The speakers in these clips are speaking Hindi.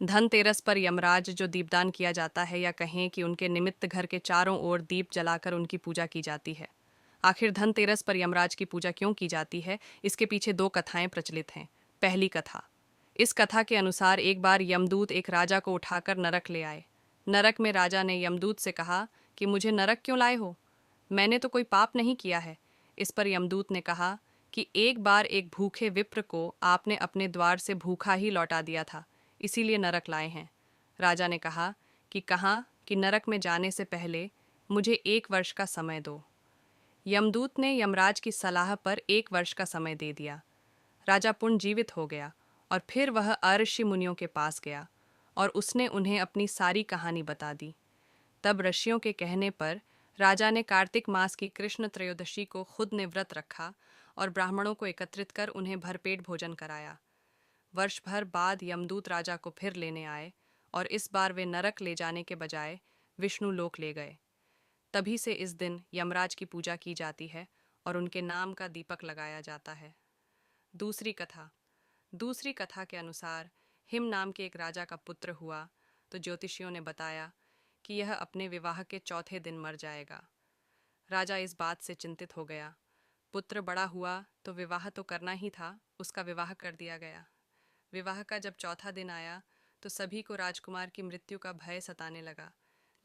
धनतेरस पर यमराज जो दीपदान किया जाता है, या कहें कि उनके निमित्त घर के चारों ओर दीप जलाकर उनकी पूजा की जाती है। आखिर धनतेरस पर यमराज की पूजा क्यों की जाती है, इसके पीछे दो कथाएं प्रचलित हैं। पहली कथा, इस कथा के अनुसार एक बार यमदूत एक राजा को उठाकर नरक ले आए। नरक में राजा ने यमदूत से कहा कि मुझे नरक क्यों लाए हो, मैंने तो कोई पाप नहीं किया है। इस पर यमदूत ने कहा कि एक बार एक भूखे विप्र को आपने अपने द्वार से भूखा ही लौटा दिया था, इसीलिए नरक लाए हैं। राजा ने कहा कि नरक में जाने से पहले मुझे 1 वर्ष का समय दो। यमदूत ने यमराज की सलाह पर 1 वर्ष का समय दे दिया। राजा पुनर्जीवित हो गया और फिर वह अऋषि मुनियों के पास गया और उसने उन्हें अपनी सारी कहानी बता दी। तब ऋषियों के कहने पर राजा ने कार्तिक मास की कृष्ण त्रयोदशी को खुद ने व्रत रखा और ब्राह्मणों को एकत्रित कर उन्हें भरपेट भोजन कराया। वर्ष भर बाद यमदूत राजा को फिर लेने आए और इस बार वे नरक ले जाने के बजाय विष्णु लोक ले गए। तभी से इस दिन यमराज की पूजा की जाती है और उनके नाम का दीपक लगाया जाता है। दूसरी कथा के अनुसार हिम नाम के एक राजा का पुत्र हुआ तो ज्योतिषियों ने बताया कि यह अपने विवाह के चौथे दिन मर जाएगा। राजा इस बात से चिंतित हो गया। पुत्र बड़ा हुआ तो विवाह तो करना ही था, उसका विवाह कर दिया गया। विवाह का जब चौथा दिन आया तो सभी को राजकुमार की मृत्यु का भय सताने लगा,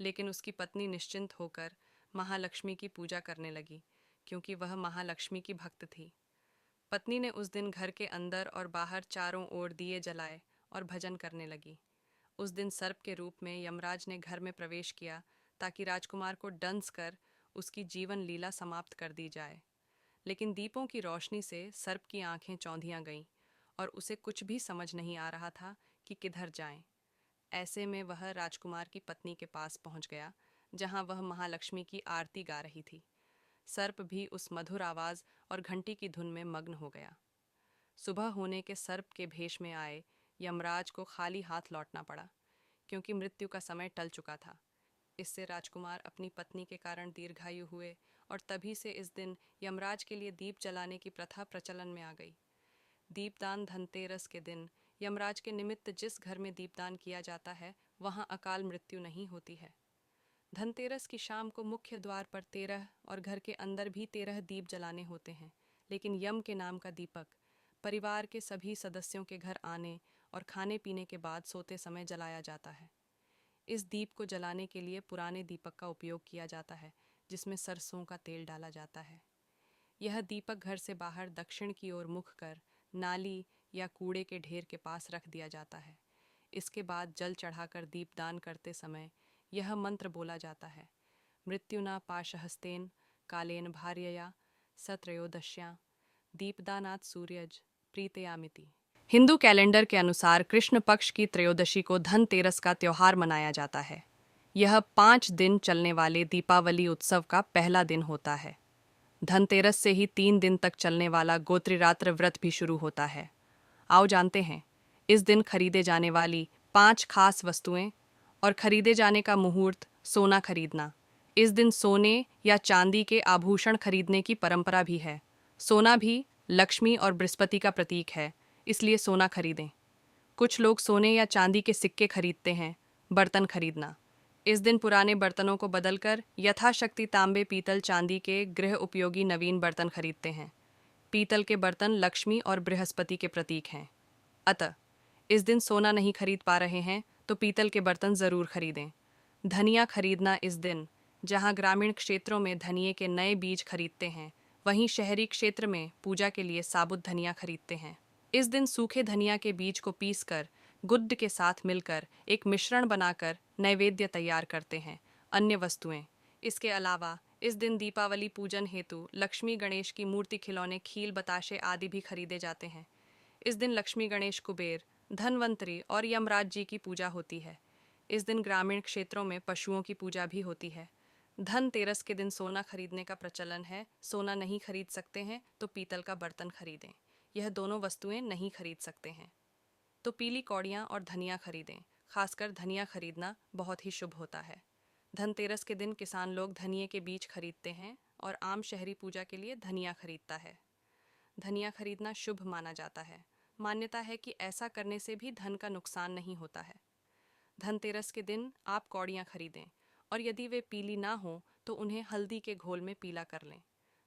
लेकिन उसकी पत्नी निश्चिंत होकर महालक्ष्मी की पूजा करने लगी, क्योंकि वह महालक्ष्मी की भक्त थी। पत्नी ने उस दिन घर के अंदर और बाहर चारों ओर दिए जलाए और भजन करने लगी। उस दिन सर्प के रूप में यमराज ने घर में प्रवेश किया ताकि राजकुमार को डंस कर उसकी जीवन लीला समाप्त कर दी जाए। लेकिन दीपों की रोशनी से सर्प की आंखें चौंधियां गईं और उसे कुछ भी समझ नहीं आ रहा था कि किधर जाएं। ऐसे में वह राजकुमार की पत्नी के पास पहुंच गया, जहां वह महालक्ष्मी की आरती गा रही थी। सर्प भी उस मधुर आवाज और घंटी की धुन में मग्न हो गया। सुबह होने के सर्प के भेष में आए यमराज को खाली हाथ लौटना पड़ा, क्योंकि मृत्यु का समय टल चुका था। इससे राजकुमार अपनी पत्नी के कारण दीर्घायु हुए और तभी से इस दिन यमराज के लिए दीप जलाने की प्रथा प्रचलन में आ गई। दीपदान धनतेरस के दिन यमराज के निमित्त जिस घर में दीपदान किया जाता है, वहां अकाल मृत्यु नहीं होती है। धनतेरस की शाम को मुख्य द्वार पर 13 और घर के अंदर भी 13 दीप जलाने होते हैं, लेकिन यम के नाम का दीपक परिवार के सभी सदस्यों के घर आने और खाने पीने के बाद सोते समय जलाया जाता है। इस दीप को जलाने के लिए पुराने दीपक का उपयोग किया जाता है, जिसमें सरसों का तेल डाला जाता है। यह दीपक घर से बाहर दक्षिण की ओर मुख कर नाली या कूड़े के ढेर के पास रख दिया जाता है। इसके बाद जल चढ़ाकर दीपदान करते समय यह मंत्र बोला जाता है, मृत्युना पाशहस्तेन कालेन भार्यया सत्रयोदश्या दीपदानात् सूर्यज प्रीतयामिति। हिंदू कैलेंडर के अनुसार कृष्ण पक्ष की त्रयोदशी को धनतेरस का त्योहार मनाया जाता है। यह 5 दिन चलने वाले दीपावली उत्सव का पहला दिन होता है। धनतेरस से ही 3 दिन तक चलने वाला गोत्रिरात्र व्रत भी शुरू होता है। आओ जानते हैं इस दिन खरीदे जाने वाली 5 खास वस्तुएं और खरीदे जाने का मुहूर्त। सोना खरीदना। इस दिन सोने या चांदी के आभूषण खरीदने की परंपरा भी है। सोना भी लक्ष्मी और बृहस्पति का प्रतीक है, इसलिए सोना खरीदें। कुछ लोग सोने या चांदी के सिक्के खरीदते हैं। बर्तन खरीदना। इस दिन पुराने बर्तनों को बदलकर यथाशक्ति तांबे, पीतल, चांदी के गृह उपयोगी नवीन बर्तन खरीदते हैं। पीतल के बर्तन लक्ष्मी और बृहस्पति के प्रतीक हैं। अतः इस दिन सोना नहीं खरीद पा रहे हैं तो पीतल के बर्तन जरूर खरीदें। धनिया खरीदना। इस दिन जहां ग्रामीण क्षेत्रों में धनिये के नए बीज खरीदते हैं, वहीं शहरी क्षेत्र में पूजा के लिए साबुत धनिया खरीदते हैं। इस दिन सूखे धनिया के बीज को पीसकर गुड़ के साथ मिलकर एक मिश्रण बनाकर नैवेद्य तैयार करते हैं। अन्य वस्तुएं। इसके अलावा इस दिन दीपावली पूजन हेतु लक्ष्मी गणेश की मूर्ति, खिलौने, खील, बताशे आदि भी खरीदे जाते हैं। इस दिन लक्ष्मी, गणेश, कुबेर, धनवंतरी और यमराज जी की पूजा होती है। इस दिन ग्रामीण क्षेत्रों में पशुओं की पूजा भी होती है। धनतेरस के दिन सोना खरीदने का प्रचलन है। सोना नहीं खरीद सकते हैं तो पीतल का बर्तन खरीदें। यह दोनों वस्तुएं नहीं खरीद सकते हैं तो पीली कौड़ियाँ और धनिया खरीदें। खासकर धनिया खरीदना बहुत ही शुभ होता है। धनतेरस के दिन किसान लोग धनिये के बीज खरीदते हैं और आम शहरी पूजा के लिए धनिया खरीदता है। धनिया खरीदना शुभ माना जाता है। मान्यता है कि ऐसा करने से भी धन का नुकसान नहीं होता है। धनतेरस के दिन आप कौड़ियाँ खरीदें और यदि वे पीली ना हो तो उन्हें हल्दी के घोल में पीला कर लें।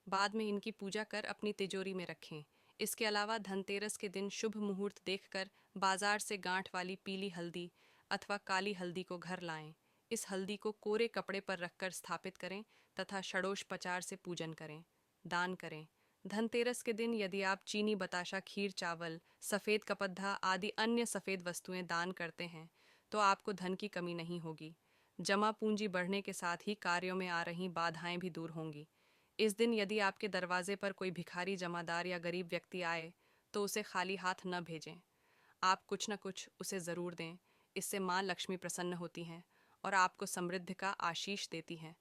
बाद में इनकी पूजा कर अपनी तिजोरी में रखें। इसके अलावा धनतेरस के दिन शुभ मुहूर्त देखकर बाजार से गांठ वाली पीली हल्दी अथवा काली हल्दी को घर लाएं। इस हल्दी को कोरे कपड़े पर रखकर स्थापित करें तथा षडोषपचार से पूजन करें। दान करें। धनतेरस के दिन यदि आप चीनी बताशा, खीर, चावल, सफ़ेद कपद्धा आदि अन्य सफ़ेद वस्तुएं दान करते हैं तो आपको धन की कमी नहीं होगी। जमा पूंजी बढ़ने के साथ ही कार्यों में आ रही बाधाएं भी दूर होंगी। इस दिन यदि आपके दरवाजे पर कोई भिखारी, जमादार या गरीब व्यक्ति आए तो उसे खाली हाथ न भेजें। आप कुछ न कुछ उसे ज़रूर दें। इससे माँ लक्ष्मी प्रसन्न होती हैं और आपको समृद्धि का आशीष देती हैं।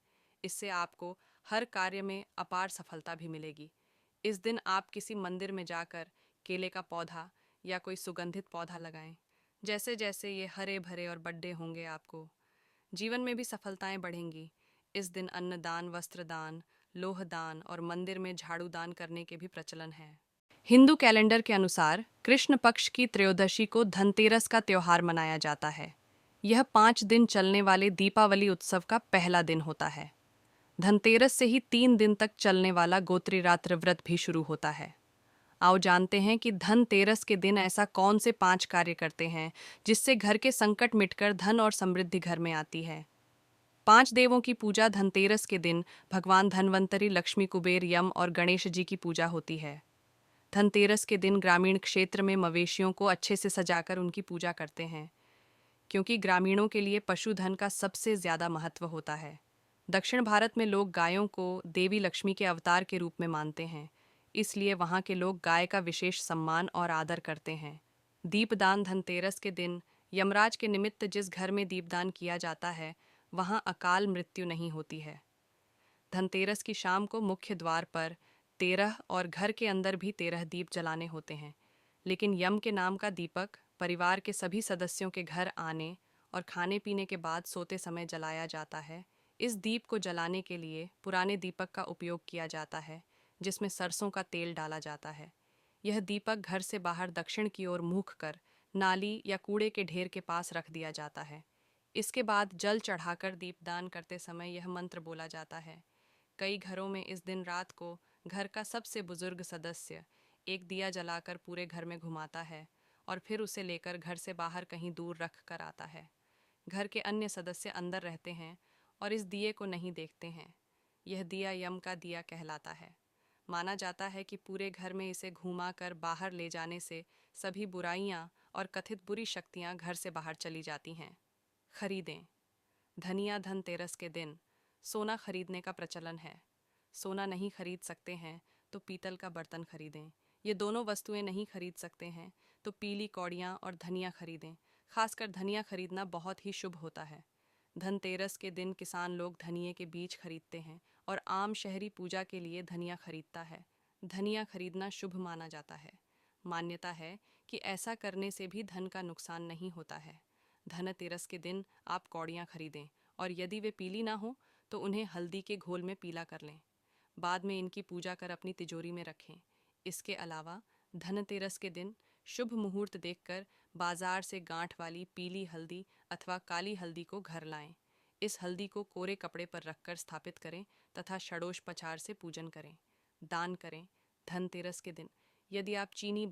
इससे आपको हर कार्य में अपार सफलता भी मिलेगी। इस दिन आप किसी मंदिर में जाकर केले का पौधा या कोई सुगंधित पौधा लगाएं। जैसे जैसे ये हरे भरे और बड़े होंगे आपको जीवन में भी सफलताएं बढ़ेंगी। इस दिन अन्नदान, वस्त्रदान, लोहदान और मंदिर में झाड़ू दान करने के भी प्रचलन है। हिंदू कैलेंडर के अनुसार कृष्ण पक्ष की त्रयोदशी को धनतेरस का त्योहार मनाया जाता है। यह 5 दिन चलने वाले दीपावली उत्सव का पहला दिन होता है। धनतेरस से ही 3 दिन तक चलने वाला गोत्री रात्र व्रत भी शुरू होता है। आओ जानते हैं कि धनतेरस के दिन ऐसा कौन से 5 कार्य करते हैं जिससे घर के संकट मिटकर धन और समृद्धि घर में आती है। 5 देवों की पूजा धनतेरस के दिन भगवान धन्वंतरी, लक्ष्मी, कुबेर, यम और गणेश जी की पूजा होती है। धनतेरस के दिन ग्रामीण क्षेत्र में मवेशियों को अच्छे से सजाकर उनकी पूजा करते हैं, क्योंकि ग्रामीणों के लिए पशुधन का सबसे ज्यादा महत्व होता है। दक्षिण भारत में लोग गायों को देवी लक्ष्मी के अवतार के रूप में मानते हैं, इसलिए वहाँ के लोग गाय का विशेष सम्मान और आदर करते हैं। दीपदान धनतेरस के दिन यमराज के निमित्त जिस घर में दीपदान किया जाता है वहाँ अकाल मृत्यु नहीं होती है। धनतेरस की शाम को मुख्य द्वार पर 13 और घर के अंदर भी 13 दीप जलाने होते हैं, लेकिन यम के नाम का दीपक परिवार के सभी सदस्यों के घर आने और खाने पीने के बाद सोते समय जलाया जाता है। इस दीप को जलाने के लिए पुराने दीपक का उपयोग किया जाता है, जिसमें सरसों का तेल डाला जाता है। यह दीपक घर से बाहर दक्षिण की ओर मुख कर नाली या कूड़े के ढेर के पास रख दिया जाता है। इसके बाद जल चढ़ाकर दीपदान करते समय यह मंत्र बोला जाता है। कई घरों में इस दिन रात को घर का सबसे बुजुर्ग सदस्य एक दिया जलाकर पूरे घर में घुमाता है और फिर उसे लेकर घर से बाहर कहीं दूर रख कर आता है। घर के अन्य सदस्य अंदर रहते हैं और इस दिए को नहीं देखते हैं। यह दिया यम का दिया कहलाता है। माना जाता है कि पूरे घर में इसे घुमा कर बाहर ले जाने से सभी बुराइयां और कथित बुरी शक्तियां घर से बाहर चली जाती हैं। खरीदें। धनिया धनतेरस के दिन सोना खरीदने का प्रचलन है। सोना नहीं खरीद सकते हैं तो पीतल का बर्तन खरीदें। ये दोनों वस्तुएं नहीं खरीद सकते हैं तो पीली कौड़ियाँ और धनिया खरीदें। खासकर धनिया खरीदना बहुत ही शुभ होता है। धनतेरस के दिन किसान लोग धनिये के बीज खरीदते हैं और आम शहरी पूजा के लिए धनिया खरीदता है। धनिया खरीदना शुभ माना जाता है। मान्यता है कि ऐसा करने से भी धन का नुकसान नहीं होता है। धनतेरस के दिन आप कौड़ियाँ खरीदें और यदि वे पीली ना हो तो उन्हें हल्दी के घोल में पीला कर लें। बाद में इनकी पूजा कर अपनी तिजोरी में रखें। इसके अलावा धनतेरस के दिन शुभ मुहूर्त देखकर बाजार से गांठ वाली पीली हल्दी अथवा काली हल्दी को घर लाएं। इस हल्दी को कोरे कपड़े पर रखकर स्थापित करें तथा षडोषपचार से पूजन करें। दान करें। धनतेरस के दिन यदि आप चीनी